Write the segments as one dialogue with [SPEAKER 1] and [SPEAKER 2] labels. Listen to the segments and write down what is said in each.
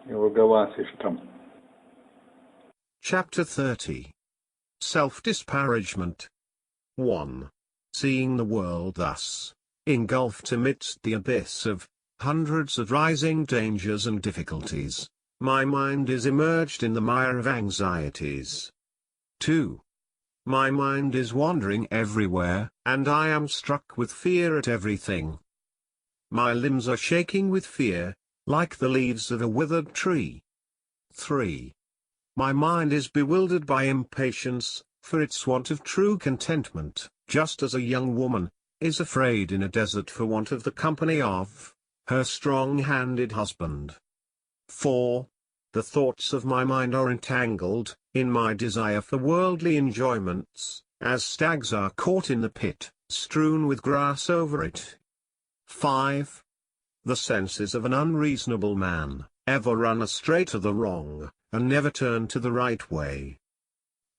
[SPEAKER 1] Yoga Vasishtam.
[SPEAKER 2] Chapter 30. Self-Disparagement. 1. Seeing the world thus, engulfed amidst the abyss of hundreds of rising dangers and difficulties, my mind is immerged in the mire of anxieties. 2. My mind is wandering everywhere, and I am struck with fear at everything. My limbs are shaking with fear, like the leaves of a withered tree. 3. My mind is bewildered by impatience, for its want of true contentment, just as a young woman is afraid in a desert for want of the company of her strong-handed husband. 4. The thoughts of my mind are entangled in my desire for worldly enjoyments, as stags are caught in the pit, strewn with grass over it. 5. The senses of an unreasonable man ever run astray to the wrong, and never turn to the right way.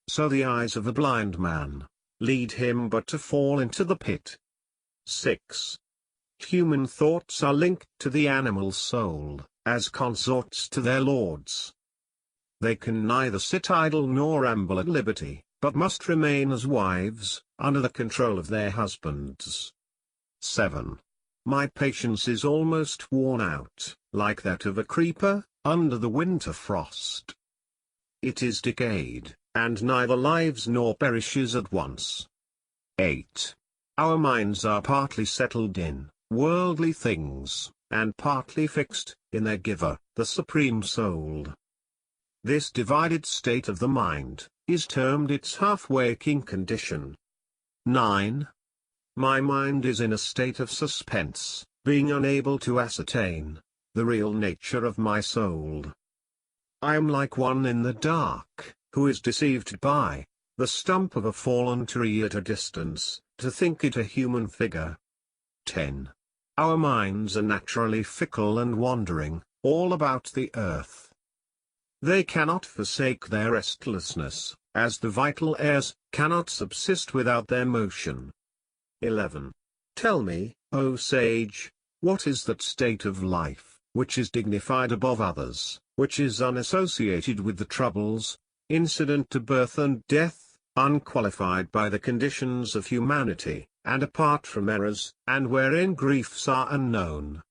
[SPEAKER 2] So the eyes of a blind man lead him but to fall into the pit. 6. Human thoughts are linked to the animal soul, as consorts to their lords. They can neither sit idle nor amble at liberty, but must remain as wives, under the control of their husbands. 7. My patience is almost worn out, like that of a creeper, under the winter frost. It is decayed, and neither lives nor perishes at once. 8. Our minds are partly settled in worldly things, and partly fixed in their giver, the Supreme Soul. This divided state of the mind is termed its half-waking condition. 9. My mind is in a state of suspense, being unable to ascertain the real nature of my soul. I am like one in the dark, who is deceived by the stump of a fallen tree at a distance, to think it a human figure. 10. Our minds are naturally fickle and wandering all about the earth. They cannot forsake their restlessness, as the vital airs cannot subsist without their motion. 11. Tell me, O sage, what is that state of life which is dignified above others, which is unassociated with the troubles incident to birth and death, unqualified by the conditions of humanity, and apart from errors, and wherein griefs are unknown?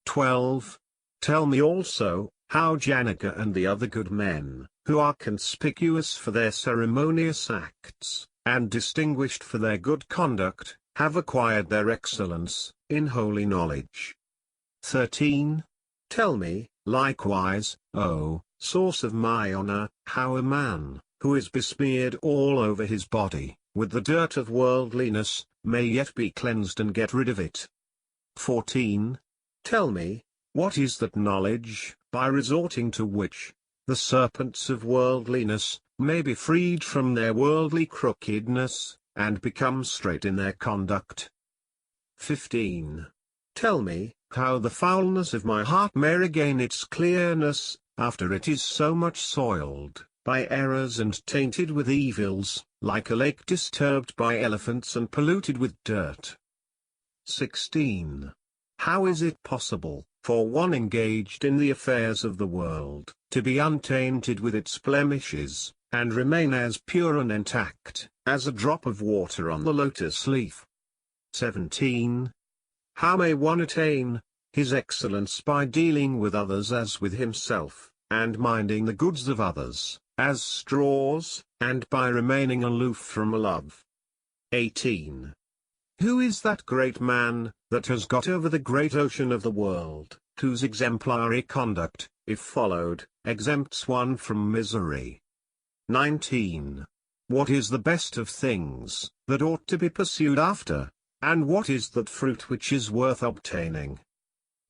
[SPEAKER 2] 12. Tell me also, how Janaka and the other good men, who are conspicuous for their ceremonious acts, and distinguished for their good conduct, have acquired their excellence in holy knowledge. 13. Tell me, likewise, O source of my honor, how a man, who is besmeared all over his body with the dirt of worldliness, may yet be cleansed and get rid of it. 14. Tell me, what is that knowledge, by resorting to which the serpents of worldliness may be freed from their worldly crookedness, and become straight in their conduct? 15. Tell me, how the foulness of my heart may regain its clearness, after it is so much soiled by errors and tainted with evils, like a lake disturbed by elephants and polluted with dirt. 16. How is it possible for one engaged in the affairs of the world to be untainted with its blemishes, and remain as pure and intact as a drop of water on the lotus leaf? 17. How may one attain his excellence by dealing with others as with himself, and minding the goods of others as straws, and by remaining aloof from love? 18. Who is that great man that has got over the great ocean of the world, whose exemplary conduct, if followed, exempts one from misery? 19. What is the best of things that ought to be pursued after, and what is that fruit which is worth obtaining?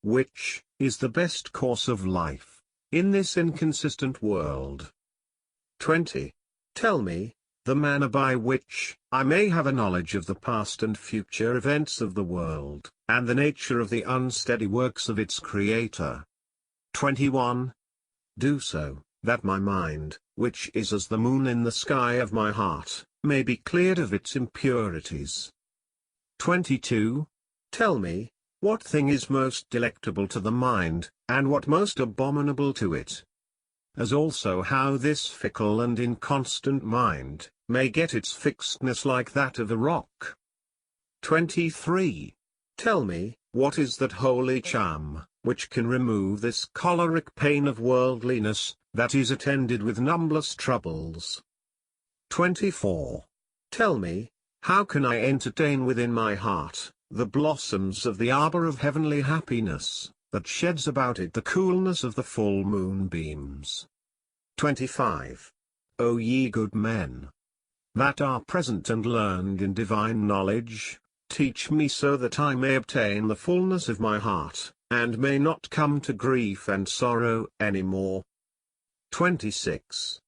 [SPEAKER 2] Which is the best course of life in this inconsistent world? 20. Tell me, the manner by which I may have a knowledge of the past and future events of the world, and the nature of the unsteady works of its Creator. 21. Do so, that my mind, which is as the moon in the sky of my heart, may be cleared of its impurities. 22. Tell me, What thing is most delectable to the mind, and what most abominable to it? As also how this fickle and inconstant mind may get its fixedness like that of a rock. 23. Tell me, what is that holy charm, which can remove this choleric pain of worldliness, that is attended with numberless troubles? 24. Tell me, how can I entertain within my heart the blossoms of the arbor of heavenly happiness, that sheds about it the coolness of the full moon beams? 25. O ye good men, that are present and learned in divine knowledge, teach me so that I may obtain the fullness of my heart, and may not come to grief and sorrow any more. 26.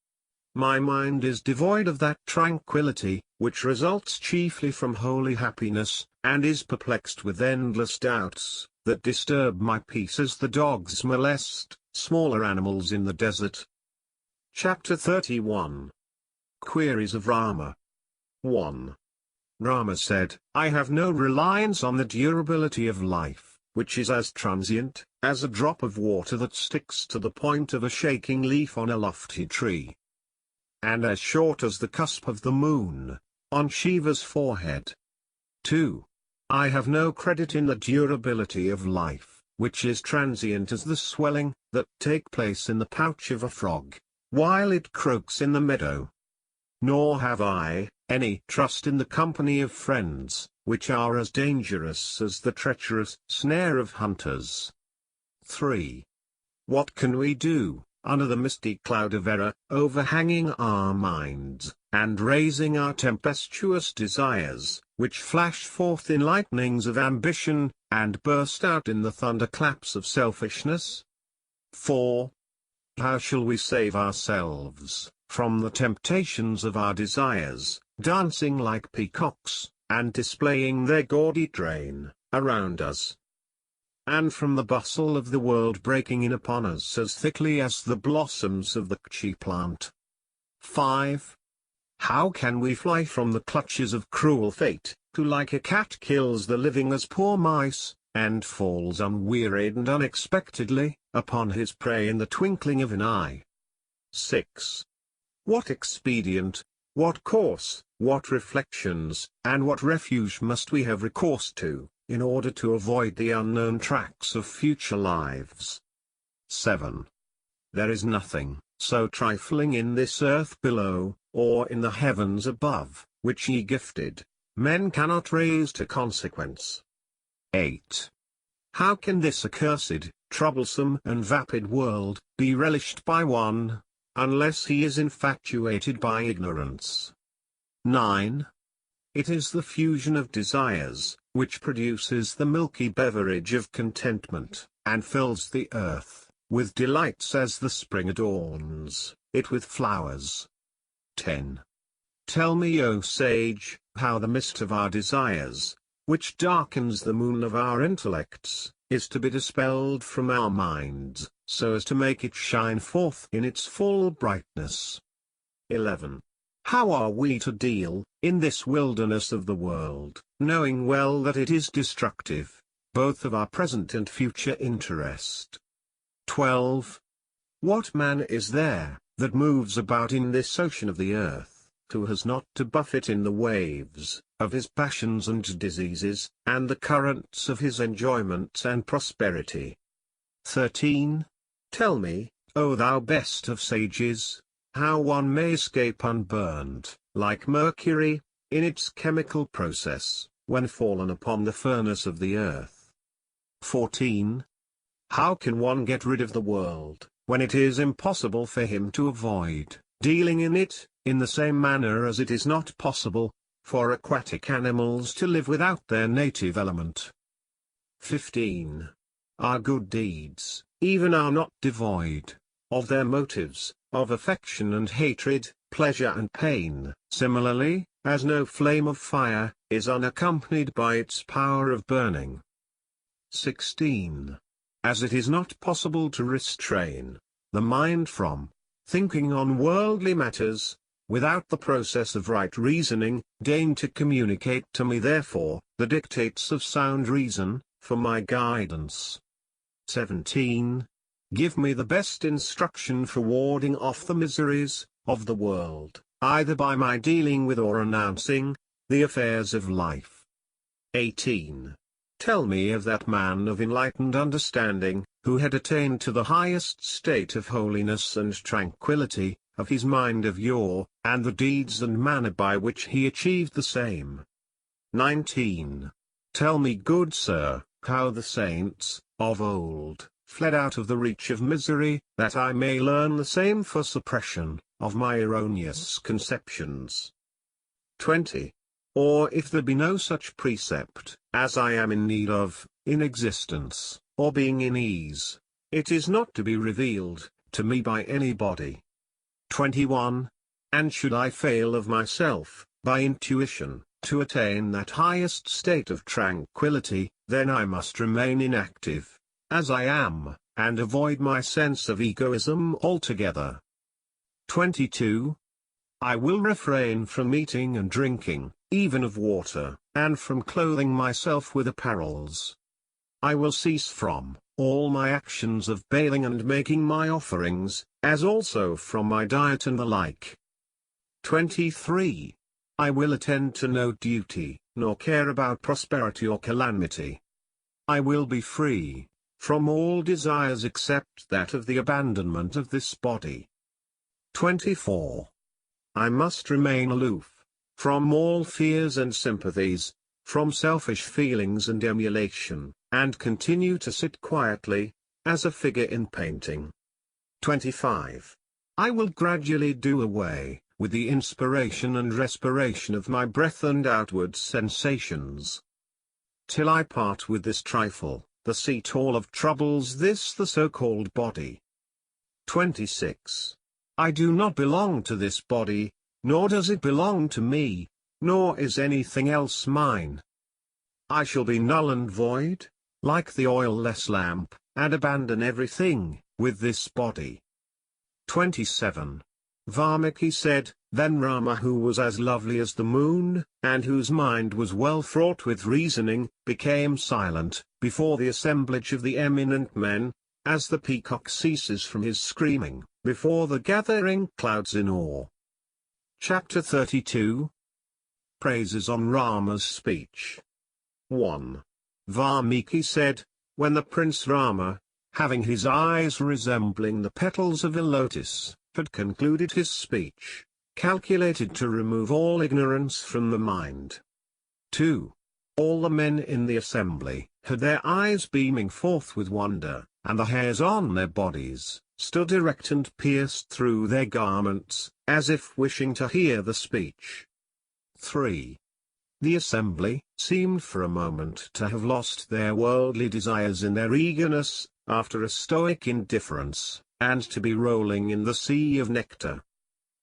[SPEAKER 2] My mind is devoid of that tranquillity, which results chiefly from holy happiness, and is perplexed with endless doubts, that disturb my peace as the dogs molest smaller animals in the desert. Chapter 31. Queries of Rama. 1. Rama said, I have no reliance on the durability of life, which is as transient as a drop of water that sticks to the point of a shaking leaf on a lofty tree, and as short as the cusp of the moon on Shiva's forehead. 2. I have no credit in the durability of life, which is transient as the swelling that take place in the pouch of a frog, while it croaks in the meadow. Nor have I any trust in the company of friends, which are as dangerous as the treacherous snare of hunters. 3. What can we do, under the misty cloud of error, overhanging our minds, and raising our tempestuous desires, which flash forth in lightnings of ambition, and burst out in the thunderclaps of selfishness? 4. How shall we save ourselves from the temptations of our desires, dancing like peacocks, and displaying their gaudy train around us, and from the bustle of the world breaking in upon us as thickly as the blossoms of the kchi plant? 5. How can we fly from the clutches of cruel fate, who like a cat kills the living as poor mice, and falls unwearied and unexpectedly upon his prey in the twinkling of an eye? 6. What expedient, what course, what reflections, and what refuge must we have recourse to, in order to avoid the unknown tracks of future lives? 7. There is nothing so trifling in this earth below, or in the heavens above, which ye gifted men cannot raise to consequence. 8. How can this accursed, troublesome and vapid world be relished by one, unless he is infatuated by ignorance? 9. It is the fusion of desires, which produces the milky beverage of contentment, and fills the earth with delights as the spring adorns it with flowers. 10. Tell me, O sage, how the mist of our desires, which darkens the moon of our intellects, is to be dispelled from our minds, so as to make it shine forth in its full brightness. 11. How are we to deal in this wilderness of the world, knowing well that it is destructive, both of our present and future interest? 12. What man is there that moves about in this ocean of the earth, who has not to buffet in the waves of his passions and diseases, and the currents of his enjoyments and prosperity? 13. Tell me, O thou best of sages, how one may escape unburned, like mercury, in its chemical process, when fallen upon the furnace of the earth. 14. How can one get rid of the world, when it is impossible for him to avoid dealing in it, in the same manner as it is not possible for aquatic animals to live without their native element? 15. Our good deeds, even are not devoid of their motives, of affection and hatred, pleasure and pain, similarly, as no flame of fire is unaccompanied by its power of burning. 16. As it is not possible to restrain the mind from thinking on worldly matters, without the process of right reasoning, deign to communicate to me therefore the dictates of sound reason, for my guidance. 17. Give me the best instruction for warding off the miseries of the world, either by my dealing with or announcing the affairs of life. 18. Tell me of that man of enlightened understanding, who had attained to the highest state of holiness and tranquility, of his mind of yore, and the deeds and manner by which he achieved the same. 19. Tell me, good sir, how the saints of old fled out of the reach of misery, that I may learn the same for suppression of my erroneous conceptions. 20. Or if there be no such precept, as I am in need of, in existence, or being in ease, it is not to be revealed to me by anybody. 21. And should I fail of myself, by intuition, to attain that highest state of tranquility, then I must remain inactive, as I am, and avoid my sense of egoism altogether. 22. I will refrain from eating and drinking, even of water, and from clothing myself with apparels. I will cease from all my actions of bathing and making my offerings, as also from my diet and the like. 23. I will attend to no duty, nor care about prosperity or calamity. I will be free from all desires except that of the abandonment of this body. 24. I must remain aloof from all fears and sympathies, from selfish feelings and emulation, and continue to sit quietly, as a figure in painting. 25. I will gradually do away with the inspiration and respiration of my breath and outward sensations, till I part with this trifle, the seat all of troubles, this the so-called body. 26. I do not belong to this body, nor does it belong to me, nor is anything else mine. I shall be null and void, like the oil-less lamp, and abandon everything with this body. 27. Valmiki said, then Rama, who was as lovely as the moon, and whose mind was well fraught with reasoning, became silent before the assemblage of the eminent men, as the peacock ceases from his screaming before the gathering clouds in awe. Chapter 32. Praises on Rama's speech. 1. Valmiki said, when the Prince Rama, having his eyes resembling the petals of a lotus, had concluded his speech, calculated to remove all ignorance from the mind. 2. All the men in the assembly had their eyes beaming forth with wonder, and the hairs on their bodies stood erect and pierced through their garments, as if wishing to hear the speech. 3. The assembly seemed for a moment to have lost their worldly desires in their eagerness, after a stoic indifference, and to be rolling in the sea of nectar.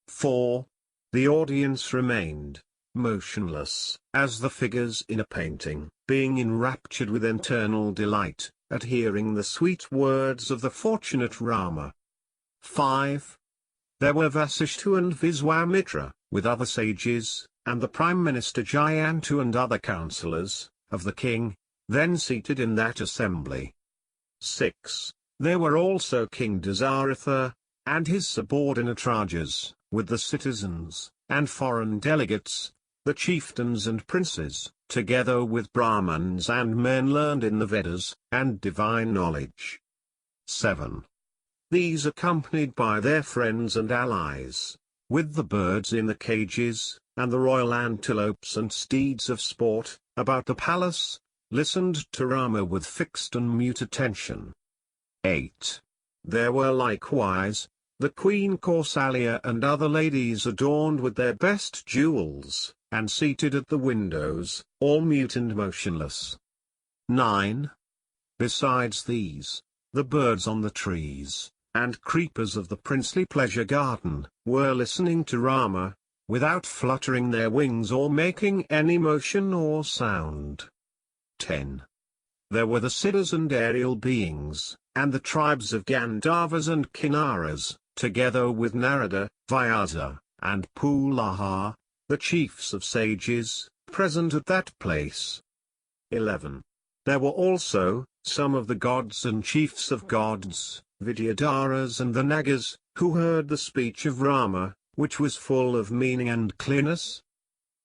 [SPEAKER 2] 4. The audience remained motionless, as the figures in a painting, being enraptured with internal delight at hearing the sweet words of the fortunate Rama. 5. There were Vasishta and Viswamitra, with other sages, and the Prime Minister Jayantu and other councillors of the king, then seated in that assembly. 6. There were also King Dasaratha, and his subordinate Rajas, with the citizens, and foreign delegates, the chieftains and princes, together with Brahmins and men learned in the Vedas, and divine knowledge. 7. These accompanied by their friends and allies, with the birds in the cages, and the royal antelopes and steeds of sport, about the palace, listened to Rama with fixed and mute attention. 8. There were likewise the Queen Kausalya and other ladies adorned with their best jewels, and seated at the windows, all mute and motionless. 9. Besides these, the birds on the trees, and creepers of the princely pleasure garden, were listening to Rama, without fluttering their wings or making any motion or sound. 10. There were the siddhas and aerial beings, and the tribes of Gandharvas and Kinnaras, together with Narada, Vyasa, and Pulaha, the chiefs of sages, present at that place. 11. There were also some of the gods and chiefs of gods, Vidyadharas and the Nagas, who heard the speech of Rama, which was full of meaning and clearness.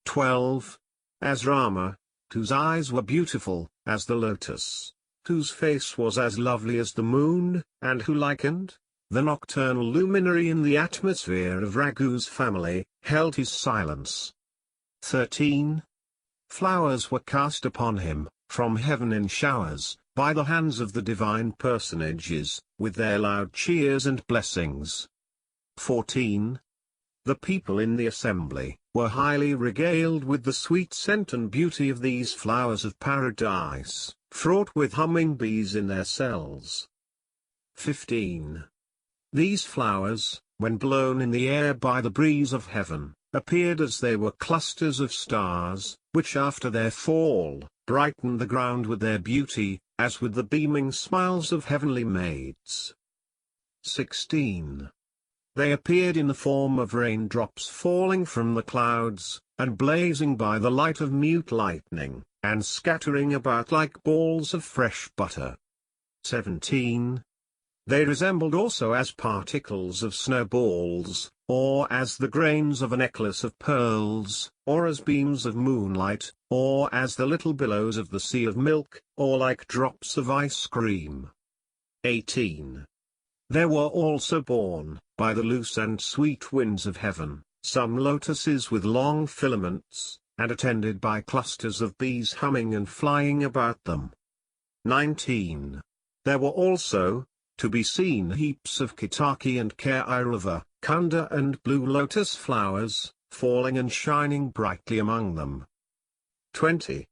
[SPEAKER 2] 12. As Rama, whose eyes were beautiful as the lotus, whose face was as lovely as the moon, and who likened the nocturnal luminary in the atmosphere of Raghu's family, held his silence. 13. Flowers were cast upon him, from heaven in showers, by the hands of the divine personages, with their loud cheers and blessings. 14. The people in the assembly were highly regaled with the sweet scent and beauty of these flowers of paradise, fraught with humming bees in their cells. 15. These flowers, when blown in the air by the breeze of heaven, appeared as they were clusters of stars, which after their fall, brightened the ground with their beauty, as with the beaming smiles of heavenly maids. 16. They appeared in the form of raindrops falling from the clouds, and blazing by the light of mute lightning, and scattering about like balls of fresh butter. 17. They resembled also as particles of snowballs, or as the grains of a necklace of pearls, or as beams of moonlight, or as the little billows of the sea of milk, or like drops of ice cream. 18. There were also borne, by the loose and sweet winds of heaven, some lotuses with long filaments, and attended by clusters of bees humming and flying about them. 19. There were also, to be seen heaps of Ketaki and Kairava, Kunda and blue lotus flowers, falling and shining brightly among them. 20.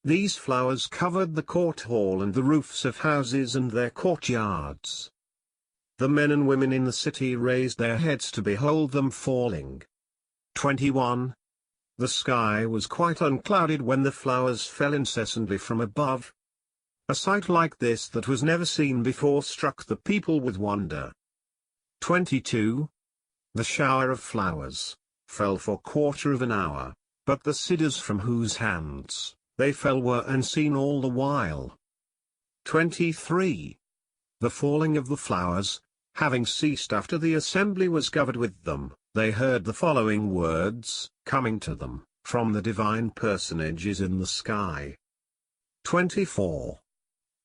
[SPEAKER 2] These flowers covered the court hall and the roofs of houses and their courtyards. The men and women in the city raised their heads to behold them falling. 21. The sky was quite unclouded when the flowers fell incessantly from above. A sight like this that was never seen before struck the people with wonder. 22. The shower of flowers fell for quarter of an hour, but the siddhas from whose hands they fell were unseen all the while. 23. The falling of the flowers, having ceased after the assembly was covered with them, they heard the following words, coming to them, from the divine personages in the sky. 24.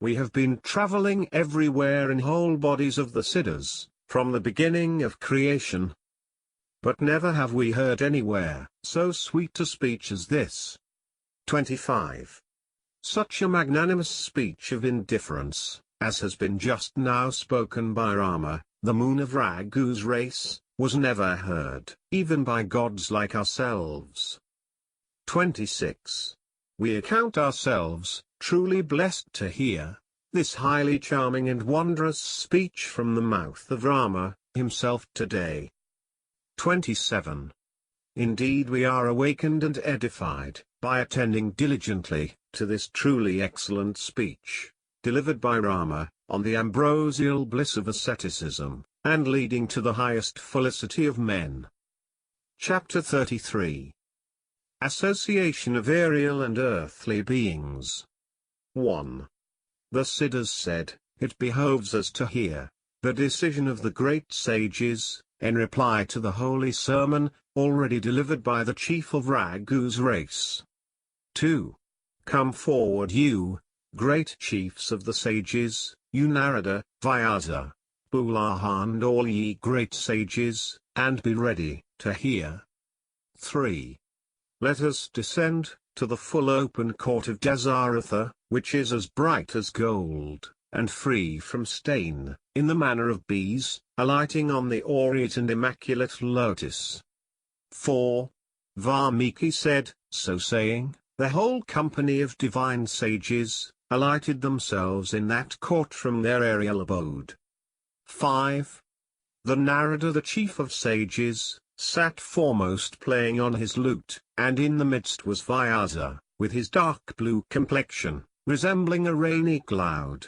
[SPEAKER 2] We have been traveling everywhere in whole bodies of the siddhas, from the beginning of creation. But never have we heard anywhere so sweet a speech as this. 25. Such a magnanimous speech of indifference, as has been just now spoken by Rama, the moon of Raghu's race, was never heard, even by gods like ourselves. 26. We account ourselves truly blessed to hear this highly charming and wondrous speech from the mouth of Rama himself today. 27. Indeed we are awakened and edified, by attending diligently to this truly excellent speech, delivered by Rama, on the ambrosial bliss of asceticism, and leading to the highest felicity of men. Chapter 33. Association of aerial and earthly beings. 1. The siddhas said, it behoves us to hear the decision of the great sages, in reply to the holy sermon, already delivered by the chief of Raghu's race. 2. Come forward you, great chiefs of the sages, you Narada, Vyasa, Bulaha and all ye great sages, and be ready to hear. 3. Let us descend to the full open court of Dasaratha, which is as bright as gold, and free from stain, in the manner of bees, alighting on the aureate and immaculate lotus. 4. Valmiki said, so saying, the whole company of divine sages alighted themselves in that court from their aerial abode. 5. The Narada, the chief of sages, sat foremost playing on his lute, and in the midst was Vyasa, with his dark blue complexion, resembling a rainy cloud.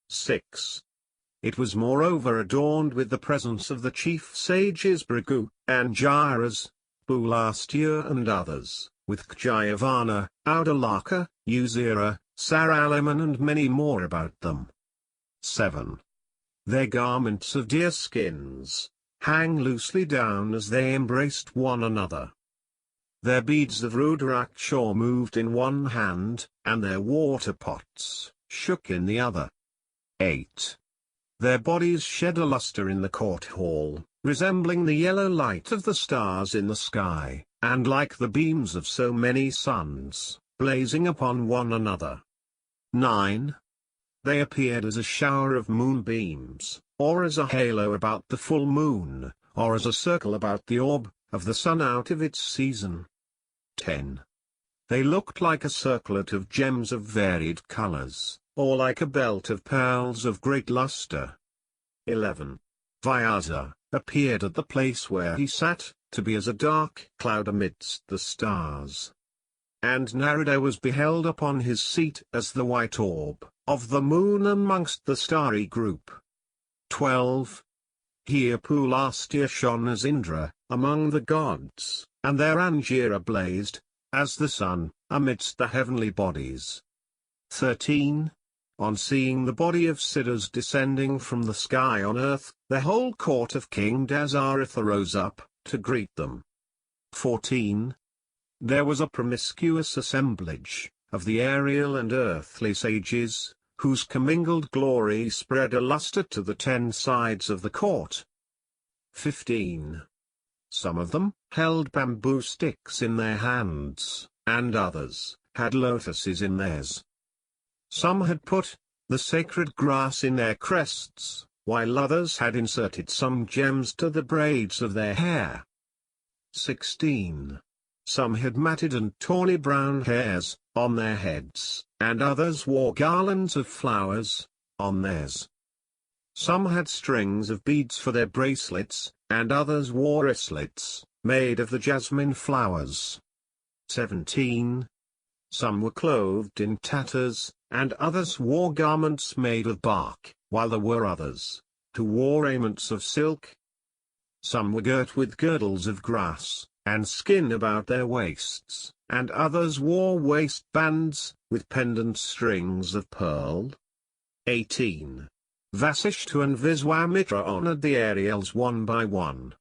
[SPEAKER 2] 6. It was moreover adorned with the presence of the chief sages Bhrigu, Angiras, Pulastya and others, with Kjayavana, Audalaka, Uzira, Saralemon and many more about them. 7. Their garments of deer skins hang loosely down as they embraced one another. Their beads of rudraksha moved in one hand, and their water pots shook in the other. 8. Their bodies shed a luster in the court hall, resembling the yellow light of the stars in the sky, and like the beams of so many suns, blazing upon one another. 9. They appeared as a shower of moonbeams, or as a halo about the full moon, or as a circle about the orb of the sun out of its season. 10. They looked like a circlet of gems of varied colors, or like a belt of pearls of great luster. 11. Vyasa appeared at the place where he sat, to be as a dark cloud amidst the stars. And Narada was beheld upon his seat as the white orb of the moon amongst the starry group. 12. Here Pulastya shone as Indra, among the gods, and their Angira blazed, as the sun, amidst the heavenly bodies. 13. On seeing the body of Siddhas descending from the sky on earth, the whole court of King Dasaratha rose up, to greet them. 14. There was a promiscuous assemblage of the aerial and earthly sages, whose commingled glory spread a luster to the 10 sides of the court. 15. Some of them held bamboo sticks in their hands, and others had lotuses in theirs. Some had put the sacred grass in their crests, while others had inserted some gems to the braids of their hair. 16. Some had matted and tawny brown hairs on their heads, and others wore garlands of flowers on theirs. Some had strings of beads for their bracelets, and others wore wristlets made of the jasmine flowers. 17. Some were clothed in tatters, and others wore garments made of bark, while there were others who wore raiments of silk. Some were girt with girdles of grass and skin about their waists, and others wore waistbands with pendant strings of pearl. 18. Vasishta and Viswamitra honored the Ariels one by one,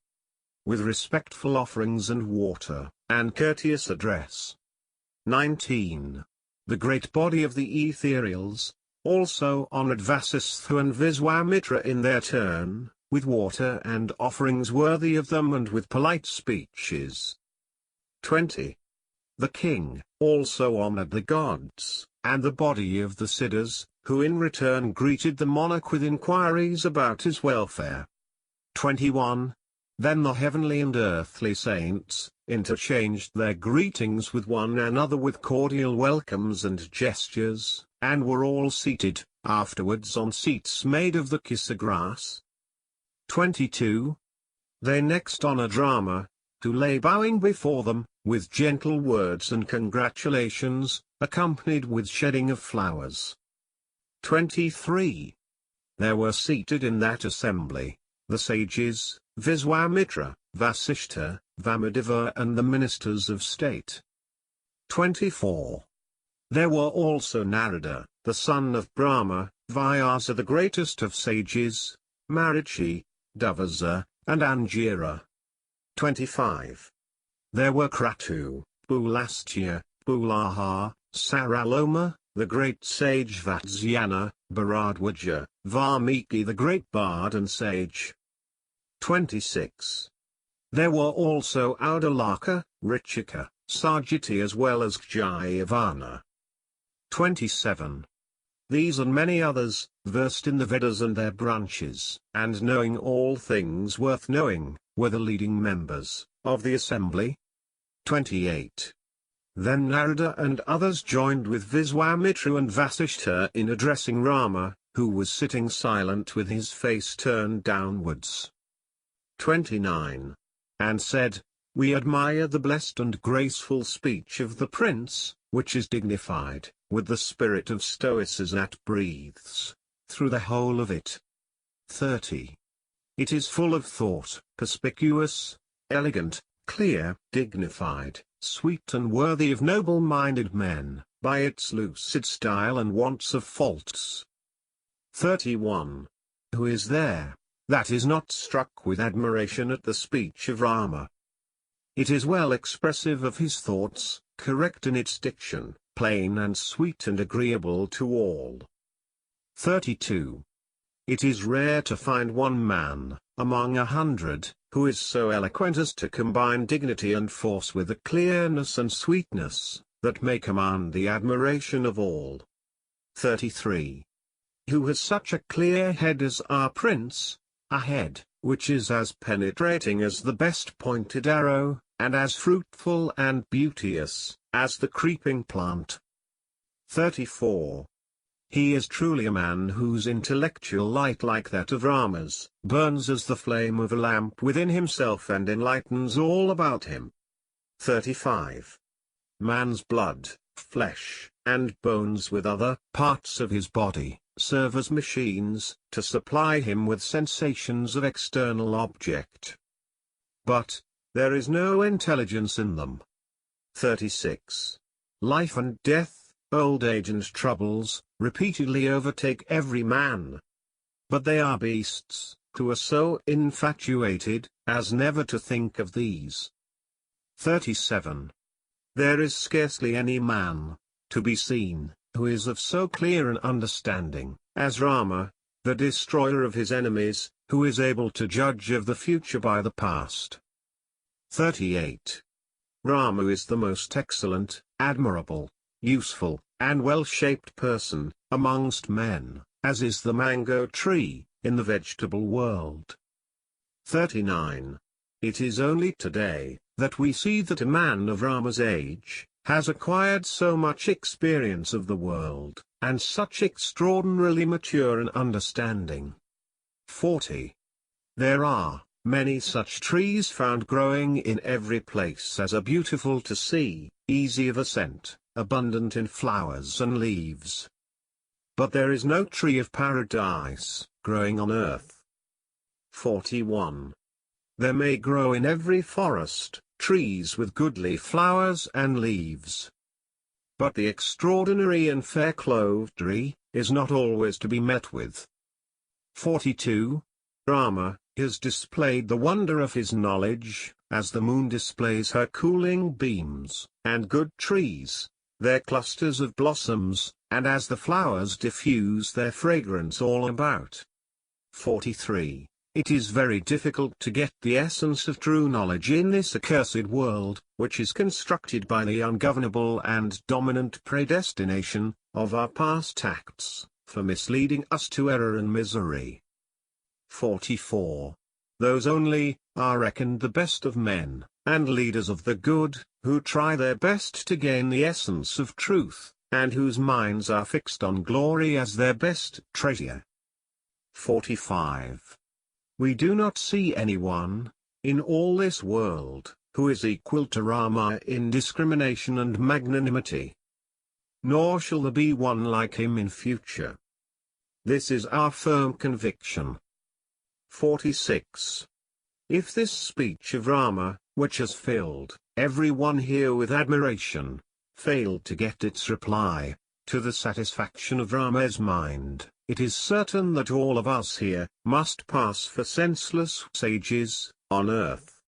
[SPEAKER 2] with respectful offerings and water, and courteous address. 19. The great body of the Ethereals also honored Vasistha and Viswamitra in their turn, with water and offerings worthy of them and with polite speeches. 20. The king also honored the gods, and the body of the Siddhas, who in return greeted the monarch with inquiries about his welfare. 21. Then the heavenly and earthly saints interchanged their greetings with one another with cordial welcomes and gestures, and were all seated, afterwards on seats made of the kisa grass. 22. They next honored Rama, who lay bowing before them, with gentle words and congratulations, accompanied with shedding of flowers. 23. There were seated in that assembly the sages, Viswamitra, Vasishta, Vamadeva and the ministers of state. 24. There were also Narada, the son of Brahma, Vyasa the greatest of sages, Marichi, Davasa, and Angira. 25. There were Kratu, Pulastya, Pulaha, Saraloma, the great sage Vatsyana, Bharadwaja, Valmiki the great bard and sage. 26. There were also Audalaka, Richika, Sajiti as well as Jayavana. 27. These and many others, versed in the Vedas and their branches, and knowing all things worth knowing, were the leading members of the assembly. 28. Then Narada and others joined with Viswamitra and Vasishta in addressing Rama, who was sitting silent with his face turned downwards. 29. And said, We admire the blessed and graceful speech of the prince, which is dignified with the spirit of stoicism that breathes through the whole of it. 30. It is full of thought, perspicuous, elegant, clear, dignified, sweet and worthy of noble-minded men, by its lucid style and wants of faults. 31. Who is there that is not struck with admiration at the speech of Rama? It is well expressive of his thoughts, correct in its diction, plain and sweet and agreeable to all. 32. It is rare to find one man, among 100, who is so eloquent as to combine dignity and force with a clearness and sweetness that may command the admiration of all. 33. Who has such a clear head as our prince, a head which is as penetrating as the best pointed arrow, and as fruitful and beauteous as the creeping plant. 34. He is truly a man whose intellectual light, like that of Rama's, burns as the flame of a lamp within himself and enlightens all about him. 35. Man's blood, flesh, and bones with other parts of his body serve as machines to supply him with sensations of external object. But there is no intelligence in them. 36. Life and death, old age and troubles, repeatedly overtake every man. But they are beasts, who are so infatuated, as never to think of these. 37. There is scarcely any man, to be seen, who is of so clear an understanding, as Rama, the destroyer of his enemies, who is able to judge of the future by the past. 38. Rama is the most excellent, admirable, useful, and well-shaped person, amongst men, as is the mango tree, in the vegetable world. 39. It is only today, that we see that a man of Rama's age, has acquired so much experience of the world, and such extraordinarily mature an understanding. 40. There are many such trees found growing in every place as are beautiful to see, easy of ascent, abundant in flowers and leaves. But there is no tree of paradise, growing on earth. 41. There may grow in every forest, trees with goodly flowers and leaves. But the extraordinary and fair-clothed tree, is not always to be met with. 42. Rama has displayed the wonder of his knowledge, as the moon displays her cooling beams, and good trees, their clusters of blossoms, and as the flowers diffuse their fragrance all about. 43. It is very difficult to get the essence of true knowledge in this accursed world, which is constructed by the ungovernable and dominant predestination of our past acts, for misleading us to error and misery. 44. Those only are reckoned the best of men, and leaders of the good, who try their best to gain the essence of truth, and whose minds are fixed on glory as their best treasure. 45. We do not see anyone, in all this world, who is equal to Rama in discrimination and magnanimity. Nor shall there be one like him in future. This is our firm conviction. 46. If this speech of Rama, which has filled everyone here with admiration, failed to get its reply, to the satisfaction of Rama's mind, it is certain that all of us here must pass for senseless sages on earth.